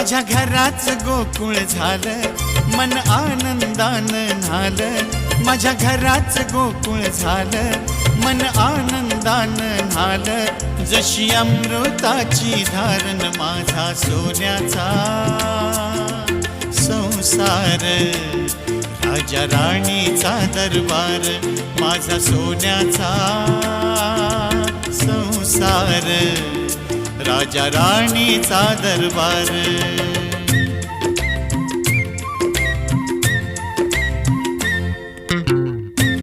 माझ्या घराच गोकुळ झालं, मन आनंदानं न्हालं. माझ्या घराच गोकुळ झालं, मन आनंदानं न्हालं. जशी अमृताची धारण माझा सोन्याचा संसार, राजा राणीचा दरबार माझा सोन्याचा संसार, राजा राणीचा दरबार.